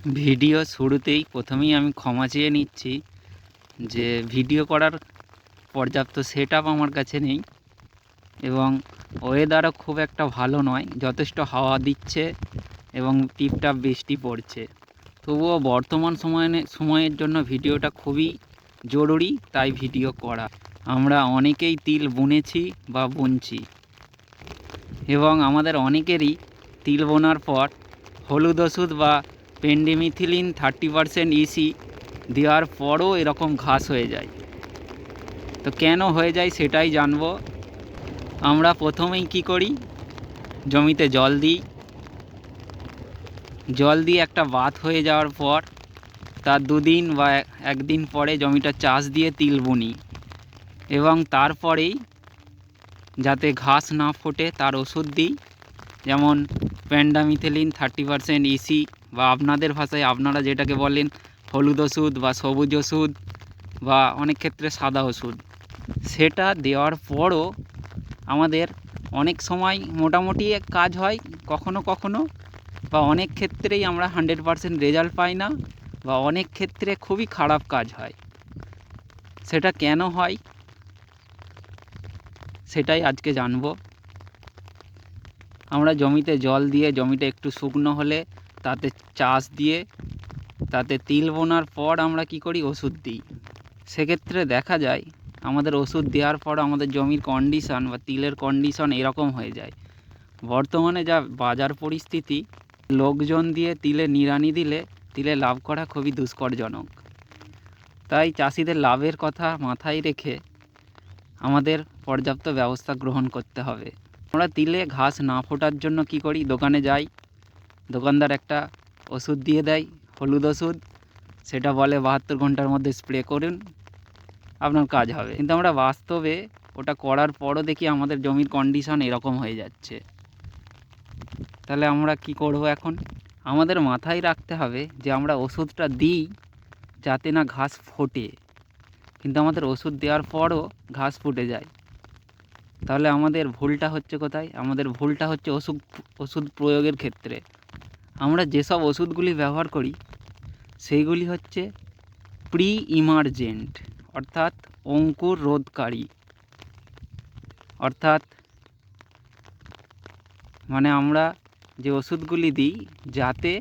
Video শুরুতেই প্রথমেই আমি ক্ষমা চেয়ে নিচ্ছি যে ভিডিও করার পর্যাপ্ত সেটআপ আমার কাছে নেই এবং ওয়েদারও খুব একটা ভালো নয়, যথেষ্ট হাওয়া দিচ্ছে এবং টিপটাপ বৃষ্টি পড়ছে। তবুও বর্তমান সময়ের জন্য ভিডিওটা খুবই জরুরি, তাই ভিডিও করা। আমরা অনেকেই তিল বুনেছি বা বুনছি এবং আমাদের অনেকেরই তিল বোনার পর হলুদ ওষুধ বা পেন্ডিমিথিলিন 30% ইসি দেওয়ার পরও এরকম ঘাস হয়ে যায়। তো কেন হয়ে যায় সেটাই জানবো। আমরা প্রথমেই কি করি, জমিতে জল দিই। জল দিয়ে একটা বাত হয়ে যাওয়ার পর তার দুদিন বা একদিন পরে জমিটা চাষ দিয়ে তিল বুনি এবং তারপরেই যাতে ঘাস না ফোটে তার ওষুধ দিই, যেমন পেন্ডামিথিলিন 30% ইসি বা আপনাদের ভাষায় আপনারা যেটাকে বলেন হলুদ ওষুধ বা সবুজ ওষুধ বা অনেক ক্ষেত্রে সাদা ওষুধ। সেটা দেওয়ার পরও আমাদের অনেক সময় মোটামুটি কাজ হয়, কখনো কখনো বা অনেক ক্ষেত্রেই আমরা 100% রেজাল্ট পাই না বা অনেক ক্ষেত্রে খুবই খারাপ কাজ হয়। সেটা কেন হয় সেটাই আজকে জানবো। আমরা জমিতে জল দিয়ে জমিটা একটু শুকনো হলে তাতে চাষ দিয়ে তাতে তিল বোনার পর আমরা কি করি, ওষুধ দিই। সেক্ষেত্রে দেখা যায় আমাদের ওষুধ দেওয়ার পর আমাদের জমির কন্ডিশন বা তিলের কন্ডিশন এরকম হয়ে যায়। বর্তমানে যা বাজার পরিস্থিতি, লোকজন দিয়ে তিলে নিড়ানি দিলে তিলে লাভ করা খুবই দুষ্করজনক। তাই চাষিদের লাভের কথা মাথায় রেখে আমাদের পর্যাপ্ত ব্যবস্থা গ্রহণ করতে হবে। আমরা তিলে ঘাস না ফোটার জন্য কি করি, দোকানে যাই, দোকানদার একটা ওষুধ দিয়ে দেয়, হলুদ ওষুধ। সেটা বলে 72 ঘন্টার মধ্যে স্প্রে করুন, আপনার কাজ হবে। কিন্তু আমরা বাস্তবে ওটা করার পরও দেখি আমাদের জমির কন্ডিশন এরকম হয়ে যাচ্ছে। তাহলে আমরা কি করব এখন? আমাদের মাথায় রাখতে হবে যে আমরা ওষুধটা দিই যাতে না ঘাস ফোটে, কিন্তু আমাদের ওষুধ দেওয়ার পরও ঘাস ফুটে যায়। তাহলে আমাদের ভুলটা হচ্ছে কোথায়? আমাদের ভুলটা হচ্ছে ওষুধ প্রয়োগের ক্ষেত্রে। আমরা যেসব ওষুধগুলি ব্যবহার করি সেইগুলি হচ্ছে প্রি ইমার্জেন্ট, অর্থাৎ অঙ্কুর রোধকারী। অর্থাৎ মানে আমরা যে ওষুধগুলি দিই যাতে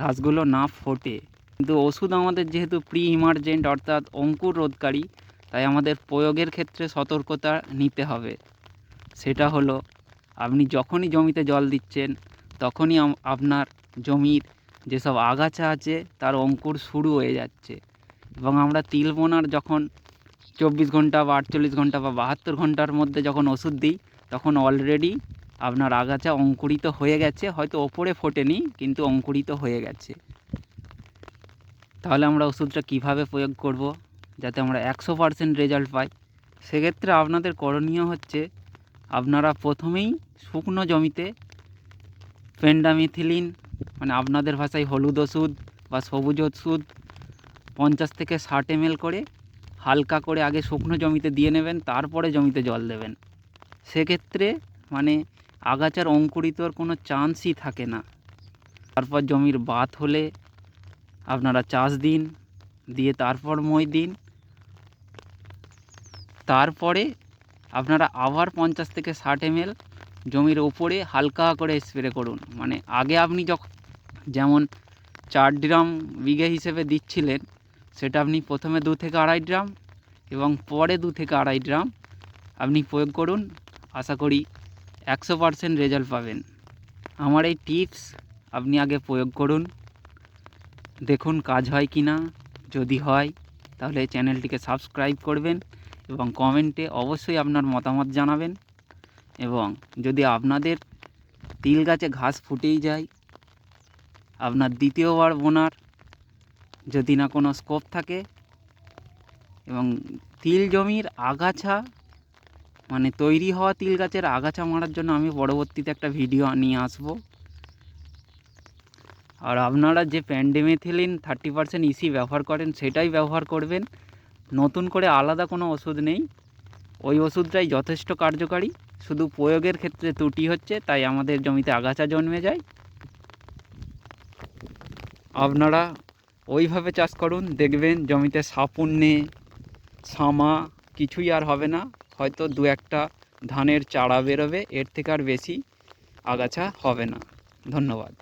ঘাসগুলো না ফোটে, কিন্তু ওষুধ আমাদের যেহেতু প্রি ইমার্জেন্ট অর্থাৎ অঙ্কুর রোধকারী, তাই আমাদের প্রয়োগের ক্ষেত্রে সতর্কতা নিতে হবে। সেটা হলো, আপনি যখনই জমিতে জল দিচ্ছেন তখনই আপনার জমির যেসব আগাছা আছে তার অঙ্কুর শুরু হয়ে যাচ্ছে। এবং আমরা তিল বোনার যখন 24 ঘন্টা বা 48 ঘন্টা বা 72 ঘন্টার মধ্যে যখন ওষুধ দিই তখন অলরেডি আপনার আগাছা অঙ্কুরিত হয়ে গেছে, হয়তো ওপরে ফোটেনি কিন্তু অঙ্কুরিত হয়ে গেছে। তাহলে আমরা ওষুধটা কিভাবে প্রয়োগ করব যাতে আমরা 100% রেজাল্ট পাই? সেক্ষেত্রে আপনাদের করণীয় হচ্ছে, আপনারা প্রথমেই শুকনো জমিতে পেন্ডামিথিলিন মানে আপনাদের ভাষায় হলুদ ওষুধ বা সবুজ ওষুধ 50 থেকে 60 ml করে হালকা করে আগে শুকনো জমিতে দিয়ে নেবেন, তারপরে জমিতে জল দেবেন। সেক্ষেত্রে মানে আগাছার অঙ্কুরিতর কোনো চান্সই থাকে না। তারপর জমির বাত হলে আপনারা চাষ দিন, দিয়ে তারপর মই দিন। তারপরে আপনারা আবার 50 থেকে 60 ml জমির ওপরে হালকা করে স্প্রে করুন। মানে আগে আপনি যেমন 4 ড্রাম বিঘে হিসেবে দিচ্ছিলেন, সেটা আপনি প্রথমে 2 থেকে আড়াই ড্রাম এবং পরে 2 থেকে আড়াই ড্রাম আপনি প্রয়োগ করুন। আশা করি 100% রেজাল্ট পাবেন। আমার এই টিপস আপনি আগে প্রয়োগ করুন, দেখুন কাজ হয় কি না। যদি হয় তাহলে চ্যানেলটিকে সাবস্ক্রাইব করবেন এবং কমেন্টে অবশ্যই আপনার মতামত জানাবেন। এবং যদি আপনাদের তিল গাছে ঘাস ফুটেই যায়, আপনার দ্বিতীয়বার বোনার যদি না কোনো স্কোপ থাকে এবং তিল জমির আগাছা মানে তৈরি হওয়া তিল গাছের আগাছা মারার জন্য আমি পরবর্তীতে একটা ভিডিও নিয়ে আসব। আর আপনারা যে পেন্ডিমিথিলিন 30% ইসি ব্যবহার করেন সেটাই ব্যবহার করবেন, নতুন করে আলাদা কোনো ওষুধ নেই। ওই ওষুধটাই যথেষ্ট কার্যকারী, শুধু প্রয়োগের ক্ষেত্রে ত্রুটি হচ্ছে, তাই আমাদের জমিতে আগাছা জন্মে যায়। আপনারা ওইভাবে চাষ করুন, দেখবেন জমিতে সাপুন্নে সামা কিছুই আর হবে না, হয়তো দু একটা ধানের চারা বেরোবে, এর থেকে আর বেশি আগাছা হবে না। ধন্যবাদ।